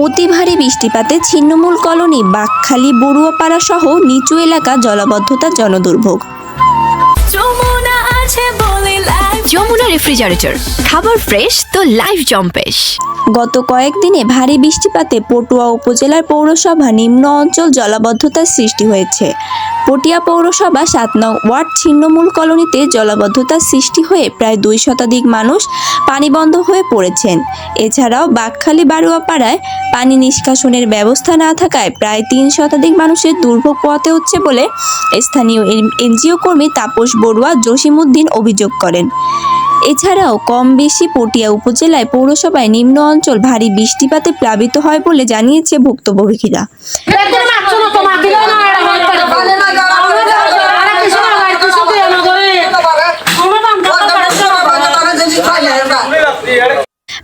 অতি ভারী বৃষ্টিপাতে ছিন্নমূল কলোনি বাকখালী বড়ুয়াপাড়া সহ নিচু এলাকা জলাবদ্ধতা জনদুর্ভোগ। যমুনা রেফ্রিজারেটর, খাবার ফ্রেশ তো লাইফ জম্পেশ। গত কয়েকদিনে ভারী বৃষ্টিপাতে পটুয়া উপজেলার পৌরসভা নিম্ন অঞ্চল জলাবদ্ধতার সৃষ্টি হয়েছে। পটিয়া পৌরসভা 7 নং ওয়ার্ড ছিন্নমূল কলোনিতে জলাবদ্ধতার সৃষ্টি হয়ে প্রায় 2 শতাধিক মানুষ পানিবন্ধ হয়ে পড়েছেন। এছাড়াও বাকখালী বাড়ুয়াপাড়ায় পানি নিষ্কাশনের ব্যবস্থা না থাকায় প্রায় 3 শতাধিক মানুষের দুর্ভোগ পোহাতে হচ্ছে বলে স্থানীয় এনজিও কর্মী তাপস বড়ুয়া জসিমউদ্দিন অভিযোগ করেন। এছাড়াও কম বেশি পটিয়া উপজেলায় পৌরসভায় নিম্ন অঞ্চল ভারী বৃষ্টিপাতে প্লাবিত হয় বলে জানিয়েছে ভুক্তভোগীরা।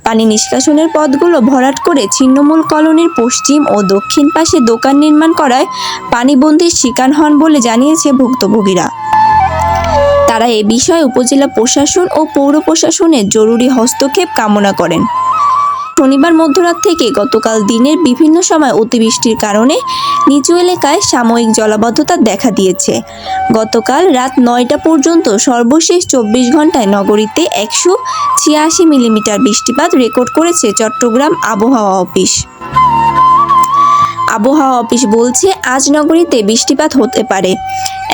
পানি নিষ্কাশনের পথগুলো ভরাট করে ছিন্নমূল কলোনির পশ্চিম ও দক্ষিণ পাশে দোকান নির্মাণ করায় পানিবন্দির শিকার হন বলে জানিয়েছে ভুক্তভোগীরা। তারা এ বিষয়ে উপজেলা প্রশাসন ও পৌর প্রশাসনের জরুরি হস্তক্ষেপ কামনা করেন। শনিবার মধ্যরাত থেকে গতকাল দিনের বিভিন্ন সময় অতিবৃষ্টির কারণে নিচু এলাকায় সাময়িক জলাবদ্ধতা দেখা দিয়েছে। গতকাল রাত 9টা পর্যন্ত সর্বশেষ 24 ঘন্টায় নগরীতে 186 মিলিমিটার বৃষ্টিপাত রেকর্ড করেছে চট্টগ্রাম আবহাওয়া অফিস। আবহাওয়া অফিস বলছে আজ নগরীতে বৃষ্টিপাত হতে পারে।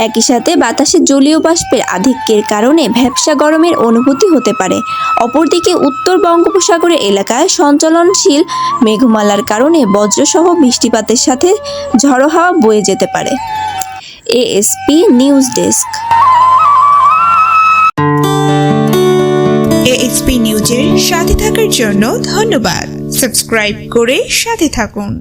একই সাথে বাতাসে জলীয় বাষ্পের আধিক্যের কারণে ভ্যাপসা গরমের অনুভূতি হতে পারে। অপরদিকে উত্তর বঙ্গোপসাগরের এলাকায় সঞ্চালনশীল মেঘমালার কারণে বজ্রসহ বৃষ্টিপাতের সাথে ঝড়ো হাওয়া বয়ে যেতে পারে। ASP news desk. এএসপি নিউজের সাথে থাকার জন্য ধন্যবাদ। সাবস্ক্রাইব করে সাথে থাকুন।